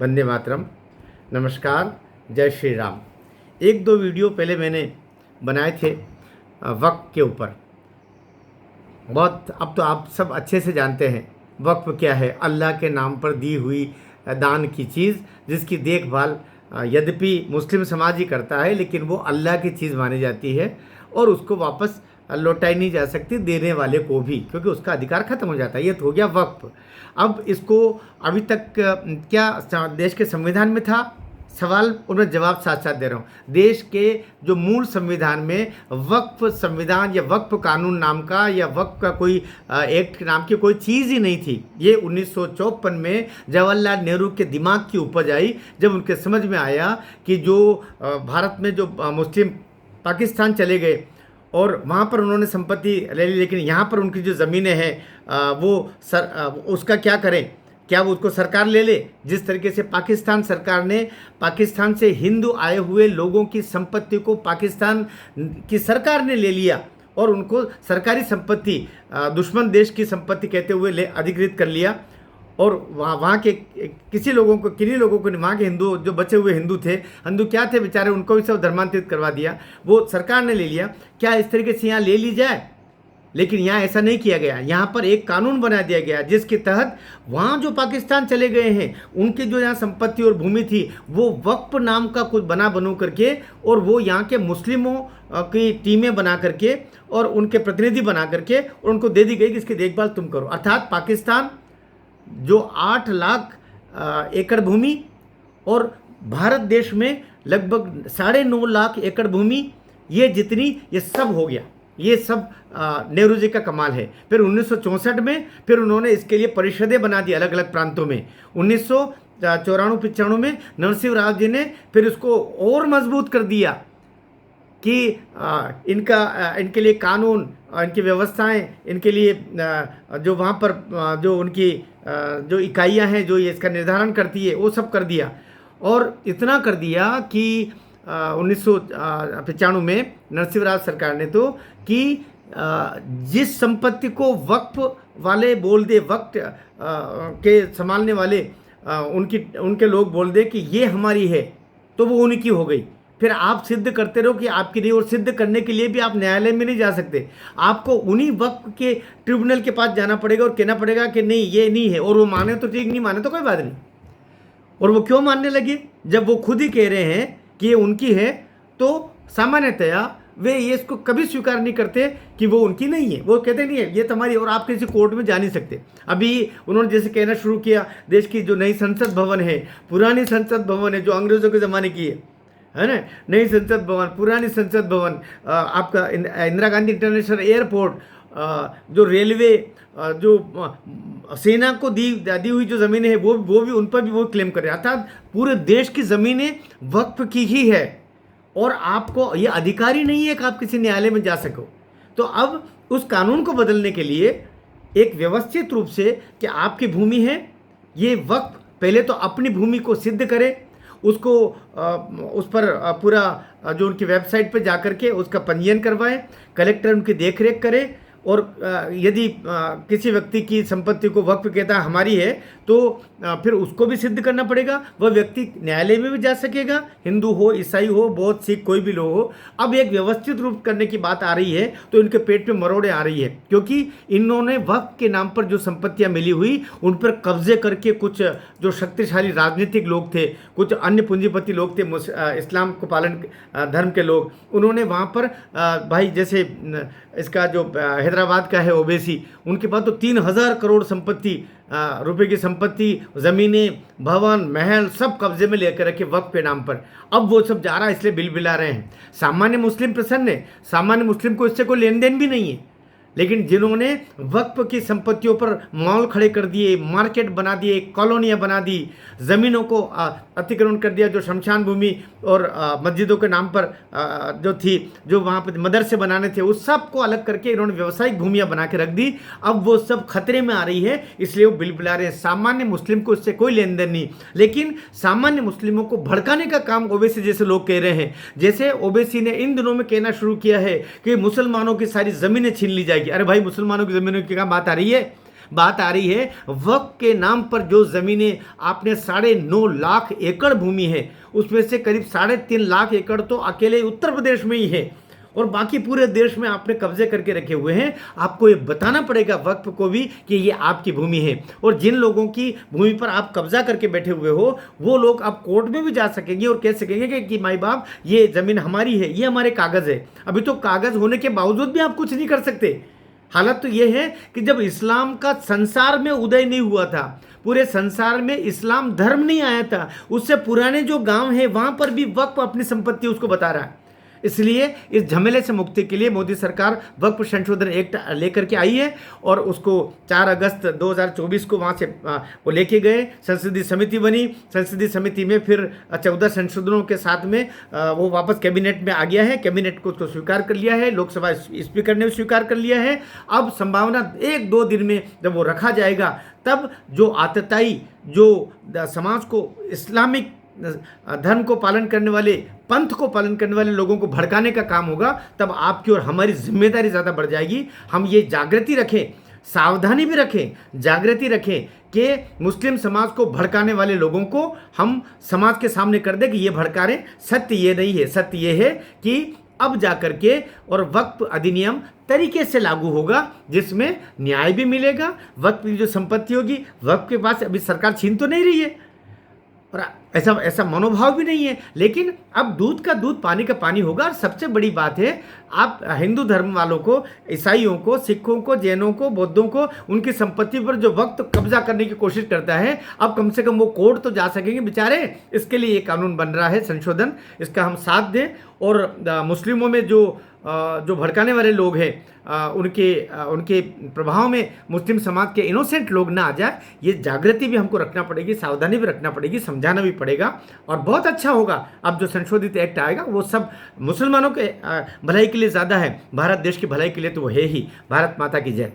वंदे मातरम। नमस्कार, जय श्री राम। एक दो वीडियो पहले मैंने बनाए थे वक्फ के ऊपर। बहुत अब तो आप सब अच्छे से जानते हैं वक्फ क्या है। अल्लाह के नाम पर दी हुई दान की चीज़, जिसकी देखभाल यद्यपि मुस्लिम समाज ही करता है, लेकिन वो अल्लाह की चीज़ मानी जाती है और उसको वापस लौटाई नहीं जा सकती देने वाले को भी, क्योंकि उसका अधिकार खत्म हो जाता है। ये तो हो गया वक्फ। अब इसको अभी तक क्या देश के संविधान में था सवाल, उनमें जवाब साथ साथ दे रहा हूँ। देश के जो मूल संविधान में वक्फ संविधान या वक्फ कानून नाम का या वक्फ का कोई एक्ट नाम की कोई चीज़ ही नहीं थी। ये 1954 में जवाहरलाल नेहरू के दिमाग की उपज आई, जब उनके समझ में आया कि जो भारत में जो मुस्लिम पाकिस्तान चले गए और वहाँ पर उन्होंने संपत्ति ले ली, लेकिन यहाँ पर उनकी जो ज़मीनें हैं उसका क्या करें, क्या वो उसको सरकार ले ले। जिस तरीके से पाकिस्तान सरकार ने पाकिस्तान से हिंदू आए हुए लोगों की संपत्ति को पाकिस्तान की सरकार ने ले लिया और उनको सरकारी संपत्ति दुश्मन देश की संपत्ति कहते हुए अधिकृत कर लिया। और वहाँ के किन्हीं लोगों को वहाँ के हिंदू जो बचे हुए हिंदू क्या थे बेचारे, उनको भी सब धर्मांतरित करवा दिया, वो सरकार ने ले लिया। क्या इस तरीके से यहाँ ले ली जाए? लेकिन यहाँ ऐसा नहीं किया गया। यहाँ पर एक कानून बना दिया गया जिसके तहत वहाँ जो पाकिस्तान चले गए हैं उनकी जो यहाँ संपत्ति और भूमि थी वो वक्फ नाम का कुछ बनू करके, और वो यहाँ के मुस्लिमों की टीमें बना करके और उनके प्रतिनिधि बना करके और उनको दे दी गई कि इसकी देखभाल तुम करो। अर्थात पाकिस्तान जो 8 लाख एकड़ भूमि और भारत देश में लगभग 9.5 लाख एकड़ भूमि, ये सब हो गया। ये सब नेहरू जी का कमाल है। फिर 1964 में फिर उन्होंने इसके लिए परिषदें बना दी अलग अलग प्रांतों में। 1994-95 में नरसिंह राव जी ने फिर उसको और मजबूत कर दिया कि इनके लिए कानून, इनकी व्यवस्थाएं, इनके लिए जो वहाँ पर जो उनकी जो इकाइयाँ हैं जो ये इसका निर्धारण करती है वो सब कर दिया। और इतना कर दिया कि 1995 में नरसिंह राव सरकार ने तो कि जिस संपत्ति को वक्फ वाले बोल दे, वक्त के संभालने वाले उनके लोग बोल दे कि ये हमारी है, तो वो उनकी हो गई। फिर आप सिद्ध करते रहो कि आपकी नहीं, और सिद्ध करने के लिए भी आप न्यायालय में नहीं जा सकते। आपको उन्हीं वक्फ के ट्रिब्यूनल के पास जाना पड़ेगा और कहना पड़ेगा कि नहीं ये नहीं है, और वो माने तो ठीक, नहीं माने तो कोई बात नहीं। और वो क्यों मानने लगे? जब वो खुद ही कह रहे हैं कि ये उनकी है, तो सामान्यतया वे ये इसको कभी स्वीकार नहीं करते कि वो उनकी नहीं है। वो कहते नहीं है ये तुम्हारी, और आप किसी कोर्ट में जा नहीं सकते। अभी उन्होंने जैसे कहना शुरू किया, देश की जो नई संसद भवन है, पुरानी संसद भवन है जो अंग्रेज़ों के ज़माने की है ना, नई संसद भवन, पुरानी संसद भवन, आपका इंदिरा गांधी इंटरनेशनल एयरपोर्ट, जो रेलवे, जो सेना को दी हुई जो ज़मीनें हैं वो भी उन पर भी वो क्लेम कर रहे हैं। अर्थात पूरे देश की ज़मीनें वक्फ की ही है और आपको ये अधिकार ही नहीं है कि आप किसी न्यायालय में जा सको। तो अब उस कानून को बदलने के लिए एक व्यवस्थित रूप से कि आपकी भूमि है, ये वक्फ पहले तो अपनी भूमि को सिद्ध करे, उसको उस पर पूरा जो उनकी वेबसाइट पर जा कर के उसका पंजीयन करवाए, कलेक्टर उनकी देखरेख करे। और यदि किसी व्यक्ति की संपत्ति को वक्फ कहता है हमारी है, तो फिर उसको भी सिद्ध करना पड़ेगा। वह व्यक्ति न्यायालय में भी जा सकेगा, हिंदू हो, ईसाई हो, बौद्ध, सिख, कोई भी लोग हो। अब एक व्यवस्थित रूप करने की बात आ रही है तो इनके पेट में मरोड़े आ रही है, क्योंकि इन्होंने वक्फ के नाम पर जो संपत्तियां मिली हुई उन पर कब्जे करके कुछ जो शक्तिशाली राजनीतिक लोग थे, कुछ अन्य पूंजीपति लोग थे, इस्लाम को पालन धर्म के लोग, उन्होंने वहाँ पर भाई जैसे इसका जो हैदराबाद का है ओवैसी, उनके पास तो 3000 करोड़ संपत्ति, रुपए की संपत्ति, ज़मीनें, भवन, महल सब कब्जे में लेकर रखे वक्फ के नाम पर। अब वो सब जा रहा है, इसलिए बिल बिला रहे हैं। सामान्य मुस्लिम प्रसन्न है, सामान्य मुस्लिम को इससे कोई लेन देन भी नहीं है, लेकिन जिन्होंने वक्फ की संपत्तियों पर मॉल खड़े कर दिए, मार्केट बना दिए, कॉलोनियाँ बना दी, ज़मीनों को अतिक्रमण कर दिया, जो शमशान भूमि और मस्जिदों के नाम पर जो थी, जो वहाँ पर मदरसे बनाने थे, उस सब को अलग करके इन्होंने व्यावसायिक भूमियाँ बना के रख दी। अब वो सब खतरे में आ रही है, इसलिए वो बिल बिला रहे हैं। सामान्य मुस्लिम को इससे कोई लेन देन नहीं, लेकिन सामान्य मुस्लिमों को भड़काने का काम ओवैसी जैसे लोग कह रहे हैं। जैसे ओवैसी ने इन दिनों में कहना शुरू किया है कि मुसलमानों की सारी ज़मीनें छीन ली जाएगी। अरे भाई, मुसलमानों की ज़मीनों की क्या बात आ रही है? बात आ रही है वक्फ के नाम पर जो ज़मीनें आपने 9.5 लाख एकड़ भूमि है, उसमें से करीब 3.5 लाख एकड़ तो अकेले उत्तर प्रदेश में ही है और बाकी पूरे देश में आपने कब्जे करके रखे हुए हैं। आपको ये बताना पड़ेगा वक्फ को भी कि ये आपकी भूमि है, और जिन लोगों की भूमि पर आप कब्जा करके बैठे हुए हो वो लोग आप कोर्ट में भी जा सकेंगे और कह सकेंगे कि माई बाप ये ज़मीन हमारी है, ये हमारे कागज़ है। अभी तो कागज़ होने के बावजूद भी आप कुछ नहीं कर सकते। हालत तो ये है कि जब इस्लाम का संसार में उदय नहीं हुआ था, पूरे संसार में इस्लाम धर्म नहीं आया था, उससे पुराने जो गांव हैं वहां पर भी वक्फ अपनी संपत्ति उसको बता रहा है। इसलिए इस झमेले से मुक्ति के लिए मोदी सरकार वक्फ संशोधन एक्ट लेकर के आई है और उसको 4 अगस्त 2024 को वहाँ से वो लेके गए, संसदीय समिति बनी, संसदीय समिति में फिर 14 संशोधनों के साथ में वो वापस कैबिनेट में आ गया है। कैबिनेट को उसको स्वीकार कर लिया है, लोकसभा स्पीकर ने भी स्वीकार कर लिया है। अब संभावना 1-2 दिन में जब वो रखा जाएगा तब जो आतताई, जो समाज को इस्लामिक धर्म को पालन करने वाले, पंथ को पालन करने वाले लोगों को भड़काने का काम होगा, तब आपकी और हमारी जिम्मेदारी ज़्यादा बढ़ जाएगी। हम ये जागृति रखें, सावधानी भी रखें, जागृति रखें कि मुस्लिम समाज को भड़काने वाले लोगों को हम समाज के सामने कर दें कि ये भड़का रहे। सत्य ये नहीं है, सत्य ये है कि अब जा कर के और वक्फ अधिनियम तरीके से लागू होगा जिसमें न्याय भी मिलेगा। वक्फ की जो संपत्ति होगी वक्फ के पास अभी सरकार छीन तो नहीं रही है और ऐसा मनोभाव भी नहीं है, लेकिन अब दूध का दूध पानी का पानी होगा। और सबसे बड़ी बात है, आप हिंदू धर्म वालों को, ईसाइयों को, सिखों को, जैनों को, बौद्धों को उनकी संपत्ति पर जो वक्त कब्जा करने की कोशिश करता है, अब कम से कम वो कोर्ट तो जा सकेंगे बेचारे। इसके लिए ये कानून बन रहा है संशोधन, इसका हम साथ दें और मुस्लिमों में जो भड़काने वाले लोग हैं उनके प्रभाव में मुस्लिम समाज के इनोसेंट लोग ना आ जाए। ये जागृति भी हमको रखना पड़ेगी, सावधानी भी रखना पड़ेगी, समझाना भी पड़ेगा। और बहुत अच्छा होगा अब जो संशोधित एक्ट आएगा वो सब मुसलमानों के भलाई के लिए ज़्यादा है, भारत देश की भलाई के लिए तो वो है ही। भारत माता की जय।